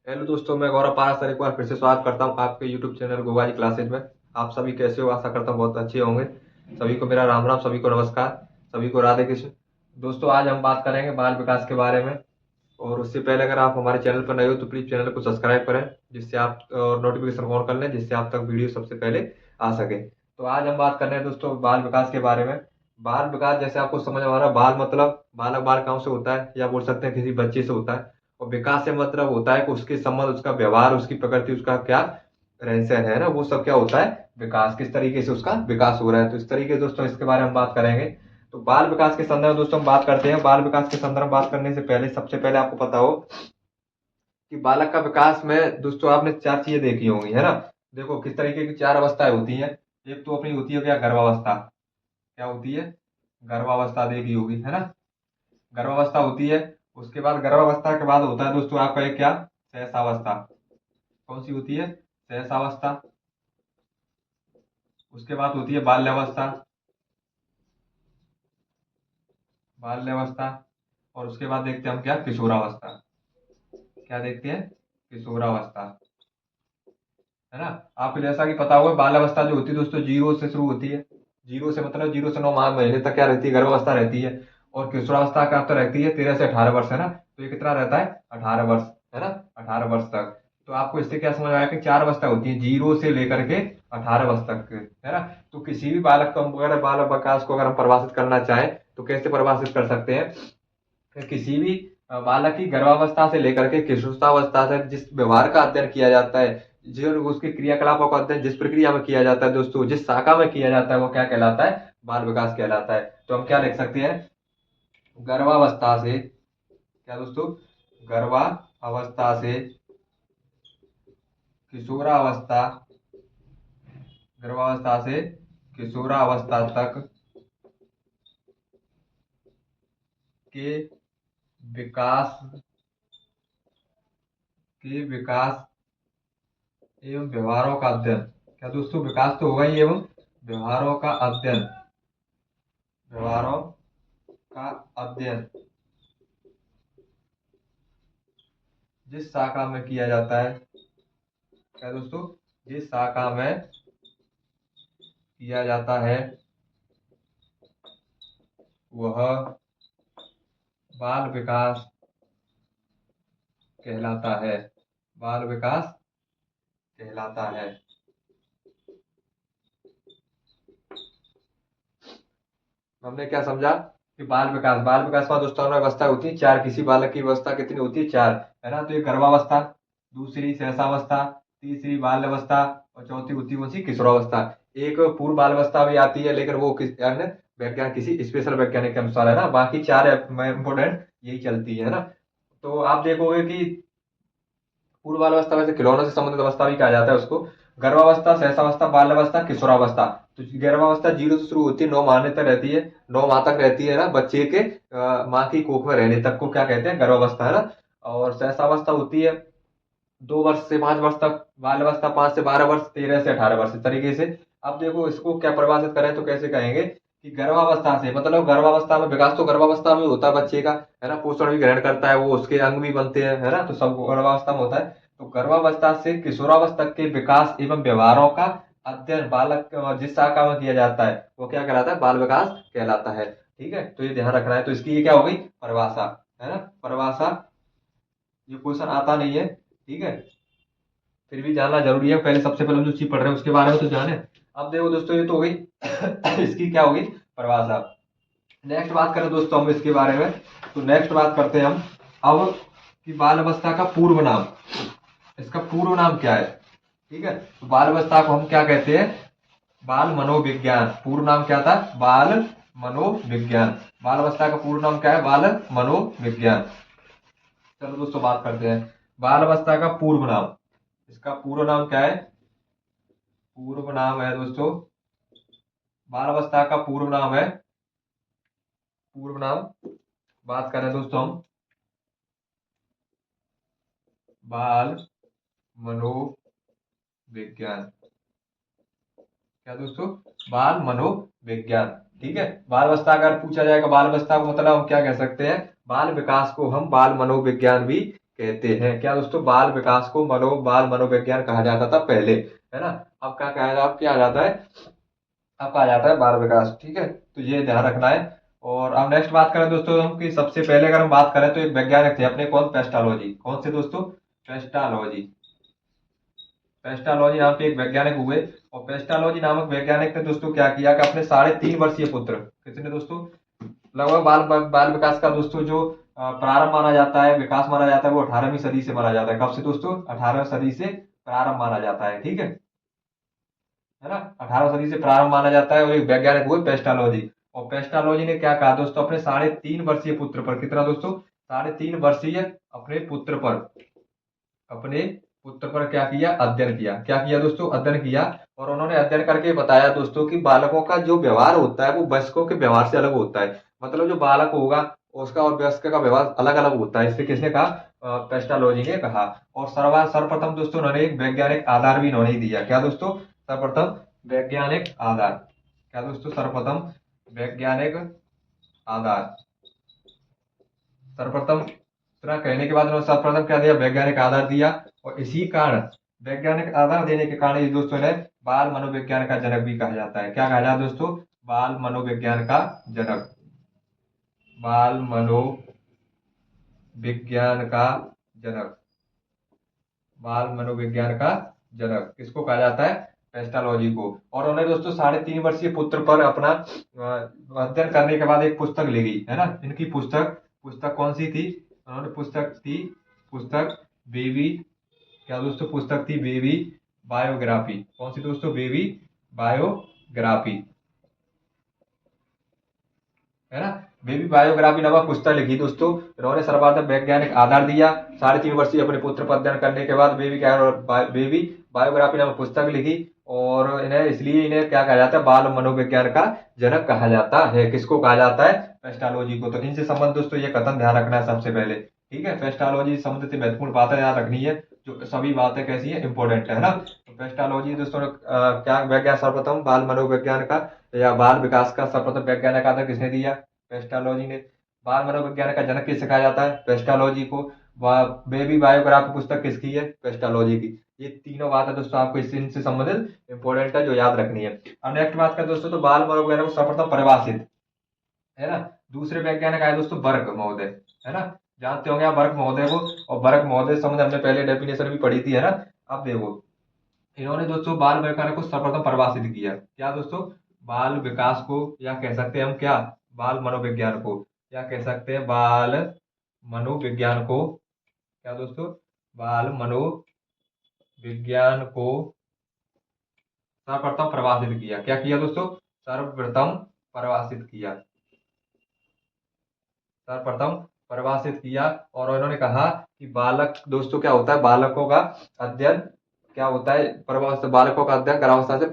Hello दोस्तों, मैं गौरव पारस एक बार फिर से स्वागत करता हूं आपके YouTube channel Goga ji classes में। आप सभी कैसे हो? आशा करता हूं बहुत अच्छे होंगे। सभी को मेरा राम राम, सभी को नमस्कार, सभी को राधे कृष्ण। दोस्तों, आज हम बात करेंगे बाल विकास के बारे में। और उससे पहले अगर आप हमारे चैनल पर नए हो तो प्लीज चैनल को सब्सक्राइब करें, जिससे आप नोटिफिकेशन ऑन कर लें, जिससे आप तक वीडियो सबसे पहले आ सके। तो आज हम बात कर रहे हैं दोस्तों बाल विकास के बारे में। बाल विकास जैसे आपको समझ में आ रहा है, बाल मतलब बालक बालिकाओं से होता है, या बोल सकते हैं किसी बच्चे से होता है। और विकास से मतलब होता है कि उसके संबंध, उसका व्यवहार, उसकी प्रकृति, उसका क्या रहन सहन है ना, वो सब क्या होता है, विकास। किस तरीके से उसका विकास हो रहा है, तो इस तरीके से दोस्तों इसके बारे में हम बात करेंगे। तो बाल विकास के संदर्भ में दोस्तों हम बात करते हैं। बाल विकास के संदर्भ में बात करने से पहले सबसे पहले आपको पता हो कि बालक का विकास में दोस्तों आपने चार चीजें देखी होंगी, है ना। देखो किस तरीके की चार अवस्थाएं होती हैं। एक तो अपनी होती है क्या, गर्भावस्था। क्या होती है? गर्भावस्था देखी होगी, है ना। गर्भावस्था होती है। उसके बाद गर्भावस्था के बाद होता है दोस्तों आपका एक क्या, सहसावस्था। कौन सी होती है? सहसावस्था। उसके बाद होती है बाल्यावस्था। बाल्यावस्था। और उसके बाद देखते हैं हम क्या, किशोरावस्था। क्या देखते हैं? किशोरावस्था। है ना। आपको जैसा कि पता होगा, बाल्यावस्था जो होती है दोस्तों जीरो से शुरू होती है। जीरो से मतलब 0 से 9 महीने तक क्या रहती है, गर्भावस्था रहती है। और किशोरावस्था का तो रहती है 13 से 18 वर्ष, है ना। तो ये कितना रहता है, 18 वर्ष। है ना। 18 वर्ष तक। तो आपको इससे क्या समझ आया कि चार अवस्था होती है, जीरो से लेकर के 18 वर्ष तक, है ना। तो किसी भी बालक को अगर बाल विकास को अगर हम परिभाषित करना चाहें तो कैसे परिभाषित कर सकते हैं कि किसी भी बालक की गर्भावस्था से लेकर के किशोरावस्था तक जिस व्यवहार का अध्ययन किया जाता है, जो उसके क्रियाकलापों का अध्ययन जिस प्रक्रिया में किया जाता है दोस्तों, जिस शाखा में किया जाता है, वो क्या कहलाता है, बाल विकास कहलाता है। तो हम क्या लिख सकते हैं, गर्भावस्था से क्या दोस्तों, गर्भावस्था से किशोरावस्था, गर्भावस्था से किशोरावस्था तक के विकास, के विकास एवं व्यवहारों का अध्ययन। क्या दोस्तों, विकास तो होगा ही, एवं व्यवहारों का अध्ययन, व्यवहारों का अध्ययन जिस शाखा में किया जाता है। क्या दोस्तों, जिस शाखा में किया जाता है वह बाल विकास कहलाता है, बाल विकास कहलाता है। हमने क्या समझा कि बाल विकास, बाल विकास में दोस्तों हमें अवस्था होती है चार। किसी बालक की अवस्था कितनी होती है, चार, है ना। तो ये गर्भावस्था, दूसरी सहसावस्था, तीसरी बाल्यावस्था, और चौथी होती है कौन सी, किशोरावस्था। एक पूर्व बाल्यावस्था भी आती है, लेकिन वो किस अन्य वैज्ञानिक, किसी स्पेशल वैज्ञानिक के अनुसार, है ना। बाकी चार इंपोर्टेंट यही चलती है ना। तो आप देखोगे कि पूर्व बाल्यावस्था वैसे खिलौनों से संबंधित अवस्था भी कहा जाता है उसको। गर्भावस्था, सहसावस्था, बाल्यावस्था, किशोरावस्था। तो गर्भावस्था जीरो से शुरू होती है, 9 माह तक रहती है, 9 माह तक रहती है ना, बच्चे के माँ की कोख में रहने तक को क्या कहते हैं, गर्भावस्था, है ना। और सहसावस्था होती है 2 वर्ष से 5 वर्ष तक, बाल्यावस्था 5 से 12 वर्ष, 13 से 18 वर्ष, इस तरीके से। अब देखो इसको क्या परिभाषित करें तो कैसे कहेंगे कि गर्भावस्था से मतलब गर्भावस्था में विकास तो गर्भावस्था में होता है बच्चे का, है ना। पोषण भी ग्रहण करता है वो, उसके अंग भी बनते हैं, है ना। तो सब गर्भावस्था में होता है। तो गर्भावस्था से किशोरावस्था तक के विकास एवं व्यवहारों का अध्ययन बालक जिस शाखा में किया जाता है वो क्या कहलाता है, बाल विकास कहलाता है। ठीक है, तो ये ध्यान रखना है। तो इसकी ये क्या हो गई, परिभाषा, है ना, परिभाषा। ये क्वेश्चन आता नहीं है, ठीक है, फिर भी जानना जरूरी है। पहले सबसे पहले हम जो चीज पढ़ रहे हैं उसके बारे में तो जाने। अब देखो दोस्तों, ये तो हो गई इसकी क्या होगी, परिभाषा। नेक्स्ट बात करें दोस्तों हम इसके बारे में, तो नेक्स्ट बात करते हैं हम अब कि बाल अवस्था का पूर्व नाम, इसका पूर्व नाम क्या है। ठीक है, तो बाल अवस्था को हम क्या कहते हैं, बाल मनोविज्ञान। पूर्व नाम क्या था, बाल मनोविज्ञान। बाल अवस्था का पूर्व नाम क्या है, बाल मनोविज्ञान। चलो दोस्तों बात करते हैं बाल अवस्था का पूर्व नाम। इसका पूर्व नाम क्या है, पूर्व नाम है दोस्तों, बाल अवस्था का पूर्व नाम है, पूर्व नाम बात करें दोस्तों हम, बाल मनोविज्ञान। क्या दोस्तों, बाल मनोविज्ञान। ठीक है, बाल अवस्था अगर पूछा जाएगा, बाल अवस्था को मतलब हम क्या कह सकते हैं, बाल विकास को हम बाल मनोविज्ञान भी कहते हैं। क्या दोस्तों, बाल विकास को बाल मनोविज्ञान कहा जाता था पहले, है ना। अब क्या आ जाता है, अब कहा जाता है बाल विकास। ठीक है, तो ये ध्यान रखना है। और अब नेक्स्ट बात करें दोस्तों हम, कि सबसे पहले अगर हम बात करें तो एक वैज्ञानिक थे अपने, कौन, पेस्टालॉजी। कौन से दोस्तों, पेस्टालॉजी। पेस्टालॉजी नाम के एक वैज्ञानिक हुए। और पेस्टालॉजी नामक वैज्ञानिक ने दोस्तों क्या किया कि अपने 3.5 वर्षीय पुत्र, कितने दोस्तों, लगभग बाल बाल विकास का दोस्तों जो प्रारंभ माना जाता है, विकास माना जाता है, वो 18वीं सदी से माना जाता है। कब से दोस्तों, 18वीं सदी से प्रारंभ माना जाता है। ठीक है ना, 18वीं सदी से प्रारंभ माना जाता है। और एक वैज्ञानिक हुए पेस्टालॉजी। और पेस्टालॉजी ने क्या कहा दोस्तों, अपने 3.5 वर्षीय पुत्र पर, कितना दोस्तों, 3.5 वर्षीय अपने पुत्र पर, अपने पुत्र पर क्या किया, अध्ययन किया। क्या किया दोस्तों, अध्ययन किया। और उन्होंने अध्ययन करके बताया दोस्तों कि बालकों का जो व्यवहार होता है वो वयस्कों के व्यवहार से अलग होता है। मतलब जो बालक होगा उसका और वयस्क का व्यवहार अलग अलग होता है। इससे किसने कहा, पेस्टालॉजी ने कहा। और सर्वप्रथम दोस्तों उन्होंने एक वैज्ञानिक आधार भी इन्होंने ही दिया। क्या दोस्तों, सर्वप्रथम वैज्ञानिक आधार। क्या दोस्तों, सर्वप्रथम वैज्ञानिक आधार। सर्वप्रथम इतना कहने के बाद उन्होंने सर्वप्रथम क्या दिया, वैज्ञानिक आधार दिया। और इसी कारण, वैज्ञानिक आधार देने के कारण ये दोस्तों ने बाल मनोविज्ञान का जनक भी कहा जाता है। क्या कहा जाता है दोस्तों, बाल मनोविज्ञान का जनक। बाल मनोविज्ञान का जनक। बाल मनोविज्ञान का जनक किसको कहा जाता है, पेस्टालॉजी को। और उन्होंने दोस्तों 3.5 वर्षीय पुत्र पर अपना अध्ययन करने के बाद एक पुस्तक लिखी, है ना। इनकी पुस्तक पुस्तक कौन सी थी, उन्होंने पुस्तक बेबी, क्या दोस्तों, पुस्तक थी बेबी बायोग्राफी। कौन सी दोस्तों, बेबी बायोग्राफी, है ना। बेबी बायोग्राफी नामक पुस्तक लिखी दोस्तों। इन्होंने सर्वप्रथम वैज्ञानिक आधार दिया। 3.5 वर्षीय अपने पुत्र पर अध्ययन करने के बाद बेबी बायोग्राफी नामक पुस्तक लिखी। और इन्हें क्या कहा जाता है, बाल मनोविज्ञान का जनक कहा जाता है। किसको कहा जाता है, पेस्टालॉजी को। तो इनसे संबंध दोस्तों ये कथन ध्यान रखना है सबसे पहले। ठीक है, पेस्टालॉजी संबंधित से महत्वपूर्ण बातें ध्यान रखनी है, जो सभी बातें कैसी है, इंपॉर्टेंट है ना। तो पेस्टालॉजी दोस्तों क्या वैज्ञान, सर्वप्रथम बाल मनोविज्ञान का या बाल विकास का सर्वप्रथम वैज्ञानिक आधार किसने दिया, पेस्टालॉजी ने। बाल मनोविज्ञान का जनक किसे कहा जाता है, पेस्टालॉजी को। बेबी बायोग्राफी पुस्तक किसकी है, पेस्टालॉजी की। ये तीनों बातें दोस्तों आपको इनसे संबंधित इंपॉर्टेंट है, जो याद रखनी है। अब नेक्स्ट बात करें दोस्तों, तो बाल मनोविज्ञान को सर्वप्रथम परिभाषित, है ना, दूसरे वैज्ञानिक आए दोस्तों बर्क महोदय, है ना। जानते होंगे आप बर्क महोदय को। और बर्क महोदय संबंध हमने पहले डेफिनेशन भी पढ़ी थी, है ना। अब देखो, इन्होंने दोस्तों बाल विकास को सर्वप्रथम परिभाषित किया। क्या दोस्तों, बाल विकास को, या कह सकते हैं हम क्या, बाल मनोविज्ञान को, या कह सकते हैं बाल मनोविज्ञान को। क्या दोस्तों, बाल मनोविज्ञान को सर्वप्रथम परिभाषित किया। क्या किया दोस्तों, सर्वप्रथम परिभाषित किया, सर्वप्रथम परिभाषित किया। और उन्होंने कहा कि बालक दोस्तों क्या होता है, बालकों का अध्ययन क्या होता है, बालकों का अध्ययन गर्भावस्था से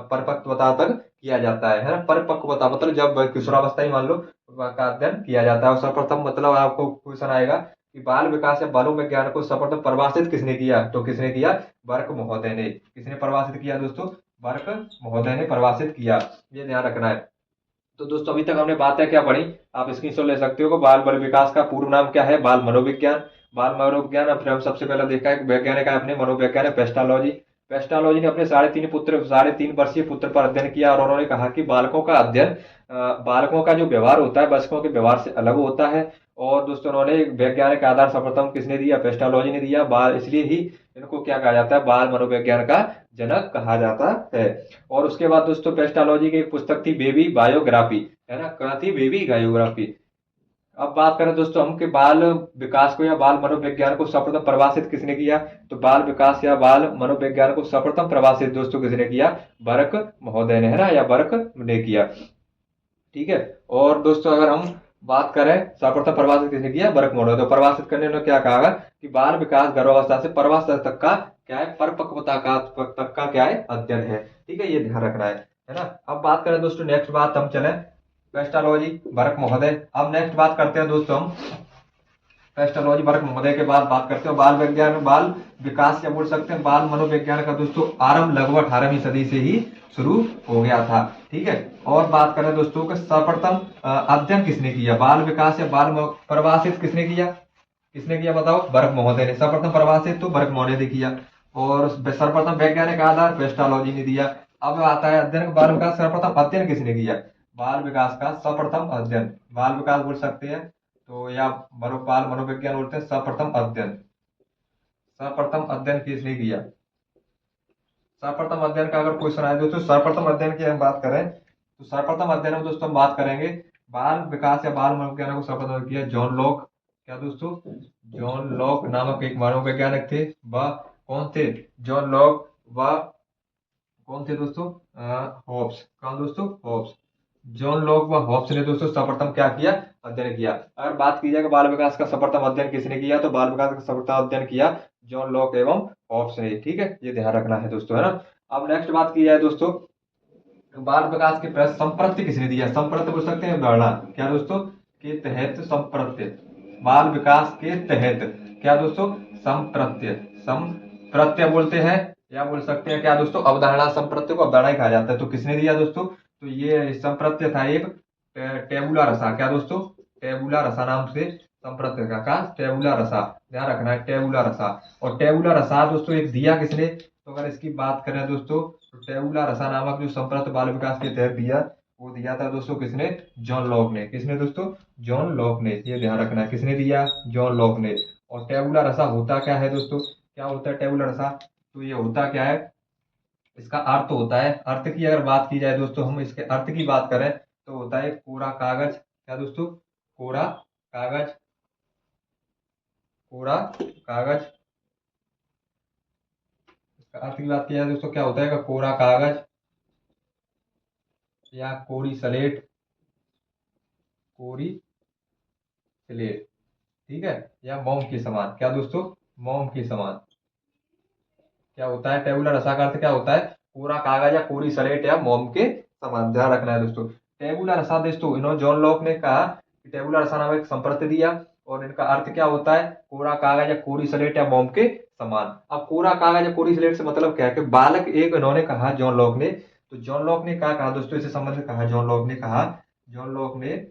परिपक्वता तक किया जाता है ना। परिपक्वता मतलब जब किशोरावस्था ही मान लो का अध्ययन किया जाता है। और सर्वप्रथम मतलब आपको क्वेश्चन आएगा कि बाल विकास या बाल विज्ञान को सर्वप्रथम परिभाषित किसने किया, तो किसने किया, बर्क महोदय ने। किसने परिभाषित किया दोस्तों, बर्क महोदय ने परिभाषित किया। ये ध्यान रखना है। तो दोस्तों अभी तक हमने बातें क्या पढ़ी, आप स्क्रीनशॉट ले सकते हो। बाल बल विकास का पूर्ण नाम क्या है, बाल मनोविज्ञान। बाल मनोविज्ञान, अब फिर हम सबसे पहले देखा है वैज्ञानिक है अपने मनोवैज्ञानिक पेस्टालॉजी। पेस्टालॉजी ने अपने 3.5 वर्षीय पुत्र पर अध्ययन किया। और उन्होंने कहा कि बालकों का अध्ययन, बालकों का जो व्यवहार होता है वयस्कों के व्यवहार से अलग होता है। और दोस्तों उन्होंने वैज्ञानिक आधार सर्वप्रथम किसने दिया, पेस्टालॉजी ने दिया। बाल, इसलिए ही इनको क्या कहा जाता है, बाल मनोविज्ञान का जनक कहा जाता है। और उसके बाद दोस्तों पेस्टालॉजी की एक पुस्तक थी बेबी बायोग्राफी, है ना, क्या थी, बेबी बायोग्राफी। अब बात करें दोस्तों हम कि बाल विकास को या बाल मनोविज्ञान को सर्वप्रथम परिभाषित किसने किया, तो बाल विकास या बाल मनोविज्ञान को सर्वप्रथम परिभाषित दोस्तों किसने किया, बर्क महोदय ने, है ना, या बर्क ने किया। ठीक है। और दोस्तों अगर हम बात करें सर्वप्रथम परिभाषित किसने किया, बर्क महोदय। तो परिभाषित करने ने क्या कहा कि बाल विकास गर्भावस्था से प्रवावस्था तक का क्या है, परिपक्वता का तक का क्या है, अध्ययन है। ठीक है, ये ध्यान रखना है ना। अब बात करें दोस्तों, नेक्स्ट बात हम चले पेस्टालॉजी बर्क महोदय। अब नेक्स्ट बात करते हैं दोस्तों हम पेस्टालॉजी बर्क महोदय के बाद बात करते हैं बाल विज्ञान, बाल विकास या बोल सकते हैं बाल मनोविज्ञान का दोस्तों आरंभ लगभग 18वीं सदी से ही शुरू हो गया था। ठीक है। और बात करें दोस्तों कि सर्वप्रथम अध्ययन किसने किया, बाल विकास या बाल परिभाषित किसने किया, किसने किया बताओ? बर्क महोदय ने। सर्वप्रथम परिभाषित तो बर्क महोदय ने किया। और सर्वप्रथम वैज्ञानिक आधार पेस्टालॉजी ने दिया। अब आता है अध्ययन बाल विकास, सर्वप्रथम अध्ययन किसने किया? बाल विकास का सर्वप्रथम अध्ययन, बाल विकास बोल सकते हैं तो, या बाल मनोविज्ञान बोलते हैं, सर्वप्रथम अध्ययन। सर्वप्रथम अध्ययन किसने किया? सर्वप्रथम अध्ययन का अगर क्वेश्चन आए दोस्तों, सर्वप्रथम अध्ययन की हम बात करें तो सर्वप्रथम अध्ययन में दोस्तों हम बात करेंगे बाल विकास या बाल मनोविज्ञान को सर्वप्रथम किया जॉन लॉक। क्या दोस्तों? जॉन लॉक नामक एक मनोवैज्ञानिक थे। वह कौन थे? John Locke. वह कौन थे दोस्तों? हॉब्स। कौन दोस्तों? हॉब्स। जॉन लॉक व हॉब्स ने दोस्तों सर्वप्रथम क्या किया? अध्ययन किया। अगर बात की जाए कि बाल विकास का सर्वप्रथम अध्ययन किसने किया, तो बाल विकास का सर्वप्रथम अध्ययन किया जॉन लॉक एवं हॉब्स ने। ठीक है, ये ध्यान रखना है दोस्तों, है ना। अब नेक्स्ट बात की जाए दोस्तों, बाल विकास के प्रयास संप्रत्य किसने दिया? संप्रत्य बोल सकते हैं अवधारणा। क्या दोस्तों? के तहत संप्रत्य। बाल विकास के तहत क्या दोस्तों? संप्रत्य। संप्रत्य बोलते हैं या बोल सकते हैं क्या दोस्तों? अवधारणा। संप्रत्य को अवधारणा ही कहा जाता है। तो किसने दिया दोस्तों? तो ये संप्रत्य था एक टेबुला रसा। क्या दोस्तों? टेबुला रसा नाम से संप्रत्य का टेबुला रसा। ध्यान रखना है, टेबुला रसा। और टेबुला रसा दोस्तों एक दिया किसने? तो अगर इसकी बात करें दोस्तों, तो टेबुला रसा नामक जो संप्रत्य बाल विकास के तहत दिया, वो दिया था दोस्तों किसने? जॉन लॉक ने। किसने दोस्तों? जॉन लॉक ने। ये ध्यान रखना है, किसने दिया? जॉन लॉक ने। और टेबुला रसा होता क्या है दोस्तों? क्या होता है टेबुला रसा? तो ये होता क्या है, इसका अर्थ होता है, अर्थ की अगर बात की जाए दोस्तों, हम इसके अर्थ की बात करें तो होता है कोरा कागज। क्या दोस्तों? कोरा कागज। कोरा कागज। इसका अर्थ की बात की जाए दोस्तों, क्या होता है? कोरा कागज या कोरी स्लेट। कोरी स्लेट, ठीक है, या मोम के समान। क्या दोस्तों? मोम के समान। क्या होता है? टेबुलर रसा का अर्थ क्या होता है? कोरा कागज या कोरी स्लेट या मोम के समान। ध्यान रखना है दोस्तों। टेबुलर रसा दोस्तों, इन्होंने जॉन लॉक ने कहा कि टेबुलर रसा नामक एक संप्रत्य दिया, और इनका अर्थ क्या होता है? कोरा कागज या कोरी स्लेट या मोम के समान। अब कोरा कागज या कोरी स्लेट से मतलब क्या है कि बालक एक, इन्होंने कहा जॉन लॉक ने, तो जॉन लॉक ने क्या कहा दोस्तों? इससे संबंधित कहा जॉन लॉक ने कहा, जॉन लॉक ने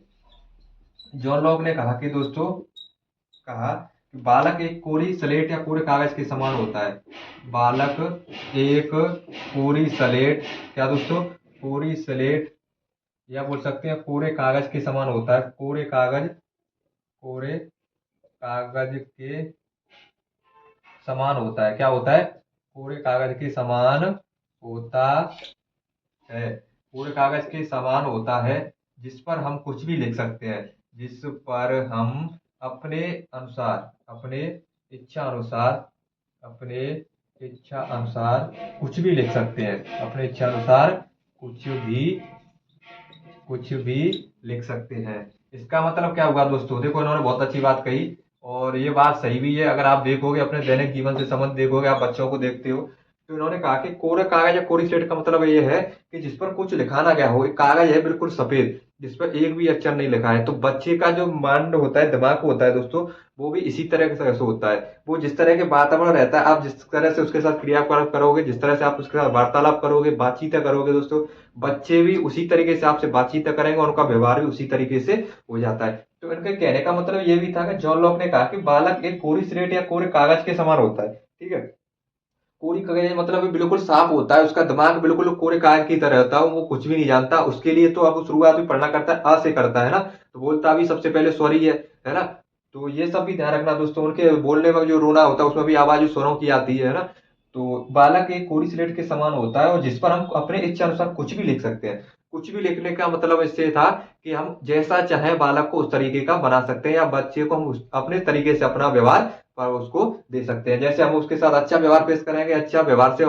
जॉन लॉक ने कहा कि दोस्तों, कहा कि बालक एक कोरी स्लेट या कोरे कागज के समान होता है। बालक एक कोरी स्लेट, क्या दोस्तों? कोरी स्लेट, या बोल सकते हैं कोरे कागज के समान होता है। कोरे कागज, कोरे कागज के समान होता है। क्या होता है? कोरे कागज के समान होता है। पूरे कागज के समान होता है, जिस पर हम कुछ भी लिख सकते हैं। जिस पर हम अपने अनुसार, अपने इच्छा अनुसार, अपने इच्छा अनुसार कुछ भी लिख सकते हैं। अपने इच्छा अनुसार कुछ भी लिख सकते हैं। इसका मतलब क्या हुआ दोस्तों? देखो, इन्होंने बहुत अच्छी बात कही, और ये बात सही भी है। अगर आप देखोगे अपने दैनिक जीवन से संबंध देखोगे, आप बच्चों को देखते हो, तो इन्होंने कहा कि कोरा कागज या कोरी स्लेट का मतलब ये है कि जिस पर कुछ लिखा ना गया हो। एक कागज है बिल्कुल सफेद, जिस पर एक भी अक्षर नहीं लिखा है। तो बच्चे का जो माइंड होता है, दिमाग होता है दोस्तों, वो भी इसी तरह से होता है। वो जिस तरह के वातावरण रहता है, आप जिस तरह से उसके साथ क्रियाकलाप करोगे, जिस तरह से आप उसके साथ वार्तालाप करोगे, बातचीत करोगे दोस्तों, बच्चे भी उसी तरीके से आपसे बातचीत करेंगे, और उनका व्यवहार भी उसी तरीके से हो जाता है। तो इनके कहने का मतलब ये भी था कि जॉन लॉक ने कहा कि बालक एक कोरी स्लेट या कोरे कागज के समान होता है। ठीक है, कोरी कागज मतलब बिल्कुल साफ होता है, उसका दिमाग बिल्कुल कोरे कागज की तरह होता है, वो कुछ भी नहीं जानता। उसके लिए तो अब शुरुआत भी पढ़ना करता है, आ से करता है ना, तो बोलता भी सबसे पहले सॉरी है ना। तो ये सब भी ध्यान रखना दोस्तों। उनके बोलने में जो रोना होता है, उसमें भी आवाज स्वरों की आती है ना। तो बालक एक कोरी स्लेट के समान होता है, और जिस पर हम अपने इच्छा अनुसार कुछ भी लिख सकते हैं। कुछ भी लिखने का मतलब इससे था कि हम जैसा चाहे बालक को उस तरीके का बना सकते हैं, या बच्चे को हम अपने तरीके से अपना व्यवहार पर उसको दे सकते हैं। जैसे हम उसके साथ अच्छा व्यवहार पेश करेंगे, अच्छा व्यवहार से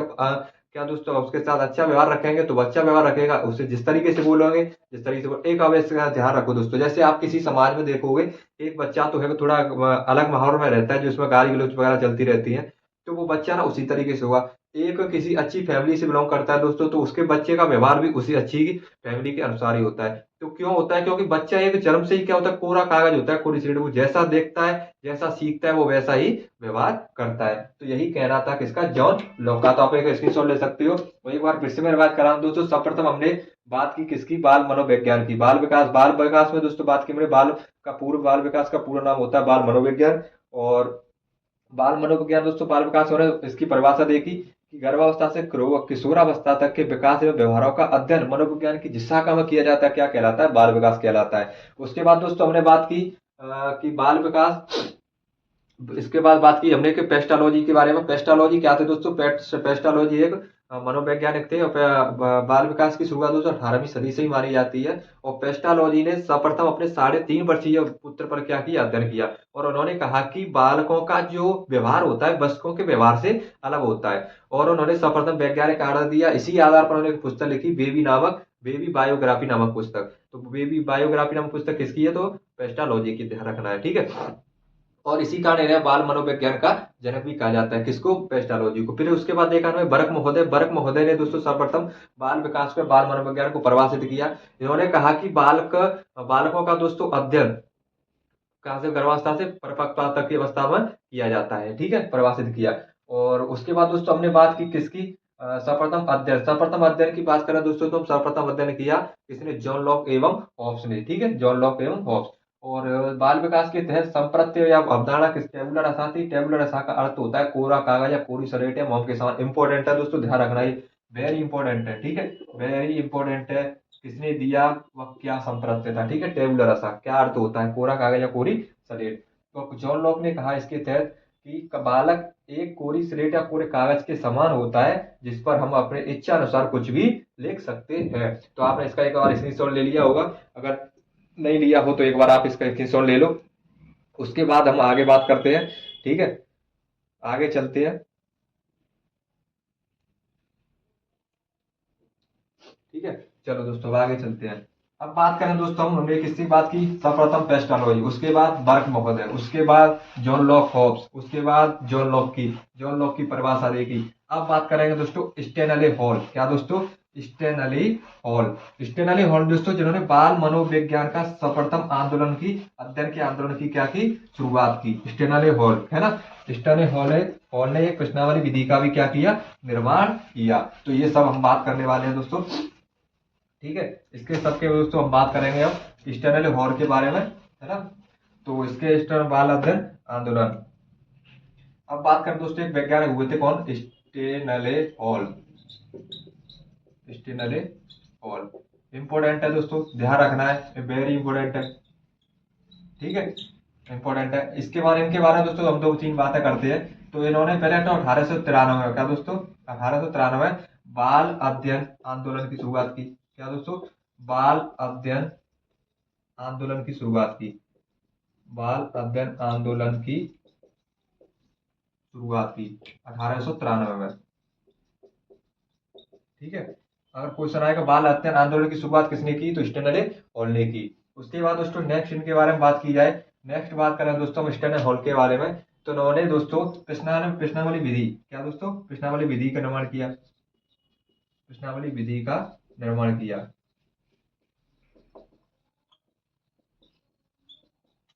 क्या दोस्तों, उसके साथ अच्छा व्यवहार रखेंगे तो अच्छा व्यवहार रखेगा। उससे जिस तरीके से बोलोगे, जिस तरीके से एक अब इसका ध्यान रखो दोस्तों। जैसे आप किसी समाज में देखोगे, एक बच्चा तो है थोड़ा अलग माहौल में रहता है, जिसमें गाली गलौज वगैरह चलती रहती है, तो वो बच्चा ना उसी तरीके से होगा। एक किसी अच्छी फैमिली से बिलोंग करता है दोस्तों, तो उसके बच्चे का व्यवहार भी उसी अच्छी फैमिली के अनुसार ही होता है। तो क्यों होता है? क्योंकि बच्चा एक जन्म से ही क्या होता है, कोरा कागज होता है, कोरी स्लेट। वो जैसा देखता है, जैसा सीखता है, वो वैसा ही व्यवहार करता है। तो यही कहना था किसका? जॉन लॉक का। तो आप एक स्क्रीनशॉट ले सकते हो। वही बार फिर से मैं बात कर रहा हूँ दोस्तों। सर्वप्रथम हमने बात की किसकी? बाल मनोविज्ञान की। बाल विकास में दोस्तों बात की हमने, बाल विकास का पूरा नाम होता है बाल मनोविज्ञान। और बाल मनोविज्ञान दोस्तों बाल विकास हो रहा है, इसकी परिभाषा देखी कि गर्भावस्था से किशोरावस्था तक के विकास एवं व्यवहारों का अध्ययन मनोविज्ञान की जिस शाखा में किया जाता है क्या कहलाता है, बाल विकास कहलाता है। उसके बाद दोस्तों हमने बात की कि बाल विकास, इसके बाद बात की हमने कि पेस्टालॉजी के बारे में। पेस्टालॉजी क्या थे दोस्तों, पेस्टालॉजी एक मनोवैज्ञानिक थे और बाल विकास की शुरुआत दोस्तों 18वीं सदी से ही मानी जाती है। और पेस्टालॉजी ने सर्वप्रथम अपने 3.5 वर्षीय पुत्र पर क्या किया, अध्ययन किया और उन्होंने कहा कि बालकों का जो व्यवहार होता है वयस्कों के व्यवहार से अलग होता है। और उन्होंने सर्वप्रथम वैज्ञानिक आधार दिया। इसी आधार पर उन्होंने एक पुस्तक लिखी, बेबी बायोग्राफी नामक पुस्तक। तो बेबी बायोग्राफी नामक पुस्तक किसकी है, तो पेस्टालॉजी की, ध्यान रखना है, ठीक है। और इसी कारण इन्हें बाल मनोविज्ञान का जनक भी कहा जाता है, किसको, पेस्टालॉजी को। फिर उसके बाद देखा हमें बर्क महोदय ने दोस्तों सर्वप्रथम बाल विकास में बाल मनोविज्ञान को परिभाषित किया। इन्होंने कहा कि बालकों का दोस्तों अध्ययन कहाँ से, गर्भावस्था से परिपक्वता तक की अवस्था में किया जाता है, ठीक है, परिभाषित किया। और उसके बाद दोस्तों हमने बात की किसकी, सर्वप्रथम अध्ययन की बात करें दोस्तों तो सर्वप्रथम अध्ययन किया किसने, जॉन लॉक एवं हॉब्स ने, ठीक है, जॉन लॉक एवं हॉब्स। और बाल विकास के तहत संप्रत्यय या अवधारणा किस, टेबुलर आशा थी। टेबुलर आशा का अर्थ होता है कोरा कागज या कोरी स्लेट या मोम के समान। इंपॉर्टेंट है दोस्तों, ध्यान रखना, ये वेरी इंपॉर्टेंट है, ठीक है, वेरी इंपॉर्टेंट है। किसने दिया, वह क्या संप्रत्यय था, ठीक है, टेबुलर आशा क्या अर्थ होता है, कोरा कागज या कोरी स्लेट। तो जॉन लॉक ने कहा इसके तहत कि बालक एक कोरी स्लेट या कोरे कागज के समान होता है जिस पर हम अपने इच्छा अनुसार कुछ भी लिख सकते हैं। तो आपने इसका एक बार स्क्रीनशॉट ले लिया होगा, अगर नहीं लिया हो तो एक बार आप इसका स्क्रीनशॉट ले लो। उसके बाद हम आगे बात करते हैं, ठीक है, आगे चलते हैं, ठीक है। चलो दोस्तों अब आगे चलते हैं। अब बात करें दोस्तों, हमने किसकी बात की, सर्वप्रथम पेस्टालॉजी, उसके बाद बर्क महोदय, उसके बाद जॉन लॉक हॉब्स, उसके बाद जॉन लॉक की परिभाषा देखी। अब बात करेंगे दोस्तों स्टेनले हॉल, क्या दोस्तों, स्टेनली स्टेनली हॉल दोस्तों जिन्होंने बाल मनोविज्ञान का सर्वप्रथम अध्ययन की क्या की, शुरुआत की। स्टेनले हॉल है ना, हॉल ने एक प्रश्नावली विधि का भी क्या किया, निर्माण किया। तो ये सब हम बात करने वाले हैं दोस्तों, ठीक है। इसके सबके दोस्तों हम बात करेंगे अब स्टेनले हॉल के बारे में, है ना। तो इसके स्टर्न बाल अध्ययन आंदोलन। अब बात करें दोस्तों, एक वैज्ञानिक हुए थे कौन, Stanley hall. Stanley hall important है दोस्तों, ध्यान रखना है, वेरी इंपॉर्टेंट है, ठीक है, इंपॉर्टेंट है। इनके बारे में दोस्तों हम 2-3 बातें करते हैं। तो इन्होंने पहले तो 1893 में, क्या दोस्तों, 1893 बाल अध्ययन आंदोलन की शुरुआत की। क्या दोस्तों, बाल अध्ययन आंदोलन की शुरुआत की, बाल अध्ययन आंदोलन की शुरुआत की 1893 में, ठीक है। अगर क्वेश्चन आएगा बाल अध्ययन आंदोलन की शुरुआत किसने की, तो स्टेनले हॉल ने की। उसके बाद दोस्तों नेक्स्ट इनके बारे में बात की जाए, नेक्स्ट बात करें दोस्तों हम स्टेनले हॉल के बारे में। तो उन्होंने दोस्तों प्रश्नावली विधि, क्या दोस्तों, प्रश्नावली विधि का निर्माण किया, प्रश्नावली विधि का निर्माण किया।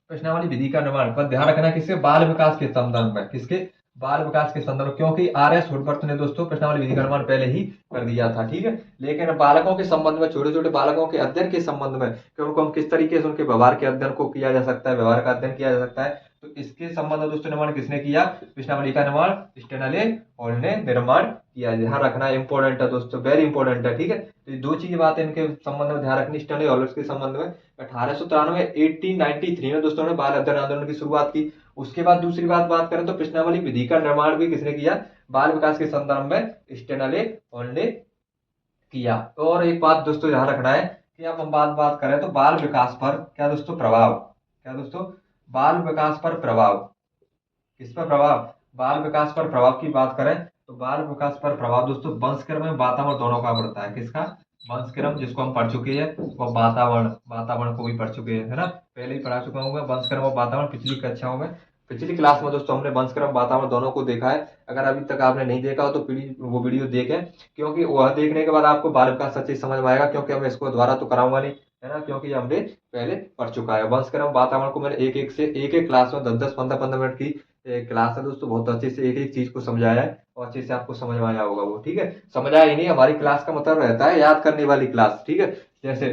प्रश्नावली विधि का निर्माण पर ध्यान रखना किसके, बाल विकास के संदर्भ में, किसके, बाल विकास के संदर्भ, क्योंकि आर.एस. वुडवर्थ ने दोस्तों प्रश्नावली विधि का निर्माण पहले ही कर दिया था, ठीक है। लेकिन बालकों के संबंध में, छोटे छोटे बालकों के अध्ययन के संबंध में कि उनको हम किस तरीके से उनके व्यवहार के अध्ययन को किया जा सकता है, व्यवहार का अध्ययन किया जा सकता है, तो इसके संबंध में दोस्तों निर्माण किसने किया, प्रश्नावली का निर्माण स्टेनले हॉल ने निर्माण किया। ध्यान रखना इंपॉर्टेंट है दोस्तों, वेरी इंपॉर्टेंट है, ठीक है। तो ये 2 चीज बात है इनके संबंध में ध्यान रखनी, स्टेनले हॉल के संबंध में। 1893 1893 में दोस्तों ने बाल अध्ययन आंदोलन की शुरुआत की। उसके बाद दूसरी बात करें तो प्रश्नावली विधि का निर्माण भी किसने किया, बाल विकास के संदर्भ में स्टेनले हॉल ने किया। और एक बात दोस्तों ध्यान रखना है कि अब हम बात करें तो बाल विकास पर क्या दोस्तों प्रभाव, क्या दोस्तों, बाल विकास पर प्रभाव, किस पर प्रभाव, बाल विकास पर प्रभाव की बात करें तो बाल विकास पर प्रभाव दोस्तों वंशक्रम में वातावरण दोनों का पड़ता है। किसका, वंशक्रम जिसको हम पढ़ चुके हैं, वो वातावरण को भी पढ़ चुके हैं, है ना, पहले ही पढ़ा चुका हूँ मैं वंशक्रम और वातावरण पिछली कक्षाओं में। पिछली क्लास में दोस्तों हमने वंशक्रम वातावरण दोनों को देखा है। अगर अभी तक आपने नहीं देखा हो तो वो वीडियो देखें, क्योंकि वह देखने के बाद आपको बाल विकास सच्ची समझ में आएगा, क्योंकि हम इसको दोबारा तो कराऊंगा नहीं, है ना, क्योंकि हमने पहले पढ़ चुका है। वंशक्रम वातावरण को मैंने एक क्लास में 10-10 15-15 मिनट की क्लास है दोस्तों, बहुत अच्छे से एक एक चीज को समझाया है और अच्छे से आपको समझ में आया होगा वो, ठीक है। समझाया ही नहीं, हमारी क्लास का मतलब रहता है याद करने वाली क्लास, ठीक है। जैसे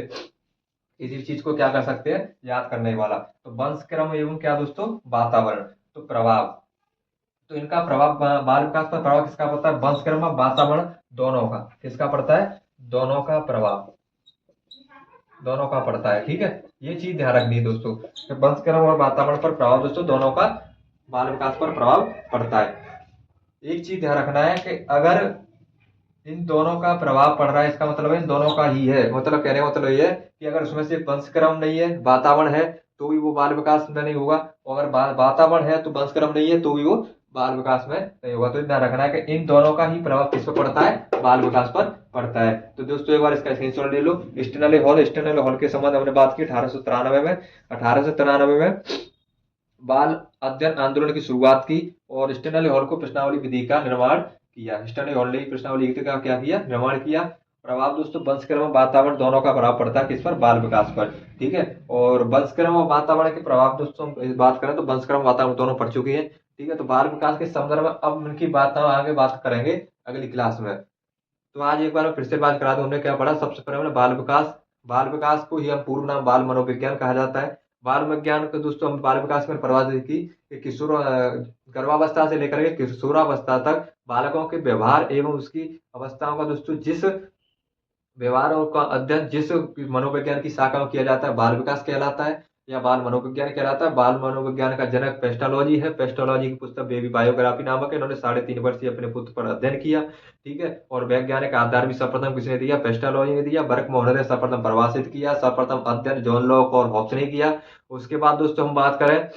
किसी चीज को क्या कर सकते हैं, याद करने वाला। तो वंशक्रम एवं क्या दोस्तों, वातावरण। तो प्रभाव, तो इनका प्रभाव बाल विकास पर प्रभाव किसका पड़ता है? वंशक्रम और वातावरण दोनों का। किसका पड़ता है? दोनों का प्रभाव, दोनों का पड़ता है। ठीक है, ये चीज ध्यान रखनी है दोस्तों, वंशक्रम और वातावरण पर प्रभाव दोस्तों दोनों का बाल विकास पर प्रभाव पड़ता है। एक चीज ध्यान रखना है कि अगर इन दोनों का प्रभाव पड़ रहा है, इसका मतलब है इन दोनों का ही है। मतलब कहने का मतलब ये है कि अगर उसमें से वंशक्रम नहीं है, वातावरण है, तो भी वो बाल विकास में नहीं होगा, और अगर वातावरण है तो वंशक्रम नहीं है तो भी वो बाल विकास में नहीं होगा। तो ध्यान रखना है कि इन दोनों का ही प्रभाव किस पर पड़ता है? बाल विकास पर पड़ता है। तो दोस्तों एक बार इसका स्क्रीनशॉट ले लो। स्टेनली हॉल, स्टेनली हॉल के संबंध हमने बात की 1893 में। 1893 में बाल अध्ययन आंदोलन की शुरुआत की और स्टेनली हॉल को प्रश्नावली विधि का निर्माण किया। स्टेनली हॉल ने प्रश्नावली विधि का क्या किया? निर्माण किया। प्रभाव दोस्तों वंशक्रम और वातावरण दोनों का प्रभाव पड़ता है किस पर? बाल विकास पर। ठीक है, और वंशक्रम और वातावरण के प्रभाव दोस्तों हम बात करें तो वंशक्रम वातावरण दोनों पढ़ चुके हैं। ठीक है, तो बाल विकास के संदर्भ में अब उनकी बात आगे बात करेंगे अगली क्लास में। तो आज एक बार फिर से बात करा दूं, हमने क्या पढ़ा? सबसे पहले हमने बाल विकास, बाल विकास को ही हम पूर्व नाम बाल मनोविज्ञान कहा जाता है। बाल विज्ञान को दोस्तों हम बाल विकास में परिभाषित की कि किशोर गर्भावस्था से लेकर के किशोरावस्था तक बालकों के व्यवहार एवं उसकी अवस्थाओं का दोस्तों जिस व्यवहारों का अध्ययन जिस मनोविज्ञान की शाखा में किया जाता है बाल विकास कहलाता है या बाल मनोविज्ञान कहलाता है। बाल मनोविज्ञान का जनक पेस्टोलॉजी है। पेस्टोलॉजी की पुस्तक बेबी बायोग्राफी नामक है। इन्होंने 3.5 वर्षीय अपने पुत्र पर अध्ययन किया। ठीक है, और वैज्ञानिक आधार भी सर्वप्रथम किसने दिया? पेस्टोलॉजी ने दिया। बर्क मोहनर ने सर्वप्रथम परिभाषित किया। सर्वप्रथम अध्ययन जॉन लॉक और हॉब्स ने किया। उसके बाद दोस्तों हम बात करें,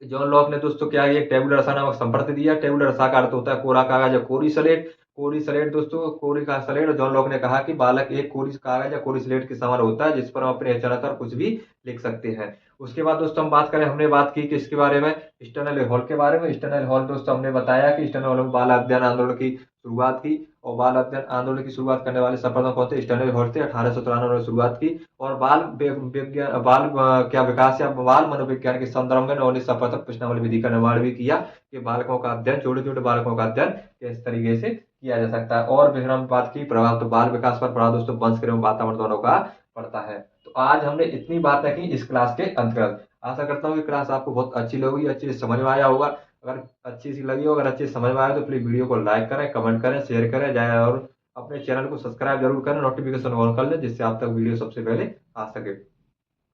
जॉन लॉक ने दोस्तों क्या किया? टेबुलर रसा नामक संपत्ति दिया। टेबुलर रसा का अर्थ होता है कोरा कागज या कोरी स्लेट। कोरी स्लेट दोस्तों, कोरी का स्लेट। जॉन लॉक ने कहा कि बालक एक कोरी कागज या कोरी स्लेट के समान होता है जिस पर हम अपने इच्छा अनुसार कुछ भी लिख सकते हैं। उसके बाद दोस्तों हम बात करें, हमने बात की किसके बारे में? स्टेनली हॉल के बारे में। स्टेनली हॉल दोस्तों हमने बताया कि स्टेनली हॉल में बाल अध्ययन आंदोलन की शुरुआत की, और बाल अध्ययन आंदोलन की शुरुआत करने वाले सर्वप्रथम कौन थे? स्टेनली हॉल थे। 1893 में शुरुआत की, और बाल विज्ञान, बाल क्या विकास या बाल मनोविज्ञान के संदर्भ में उन्होंने सर्वप्रथम प्रश्नावली विधि का निर्माण भी किया कि बालकों का अध्ययन, छोटे छोटे बालकों का अध्ययन किस तरीके से किया जा सकता है। और फिर हम बात की प्रभाव, तो बाल विकास पर प्रभाव दोस्तों वंशक्रम वातावरण दोनों का पड़ता है। तो आज हमने इतनी बातें की इस क्लास के अंतर्गत। आशा करता हूँ कि क्लास आपको बहुत अच्छी लगी, अच्छी से समझ में आया होगा। अगर अच्छी सी लगी हो, अगर अच्छी समझ में आया तो प्लीज वीडियो को लाइक करें, कमेंट करें, शेयर करें जाए, और अपने चैनल को सब्सक्राइब जरूर करें, नोटिफिकेशन ऑन कर लें जिससे आप तक वीडियो सबसे पहले आ सके।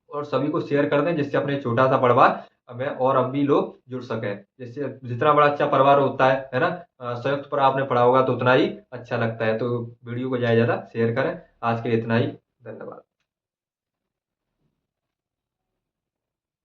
और सभी को शेयर कर दें जिससे अपने छोटा सा परिवार में और अब भी लोग जुड़ सकें। जिससे जितना बड़ा अच्छा परिवार होता है ना, संयुक्त पर आपने पढ़ा होगा तो उतना ही अच्छा लगता है। तो वीडियो को ज्यादा से ज्यादा शेयर करें। आज के लिए इतना ही, धन्यवाद।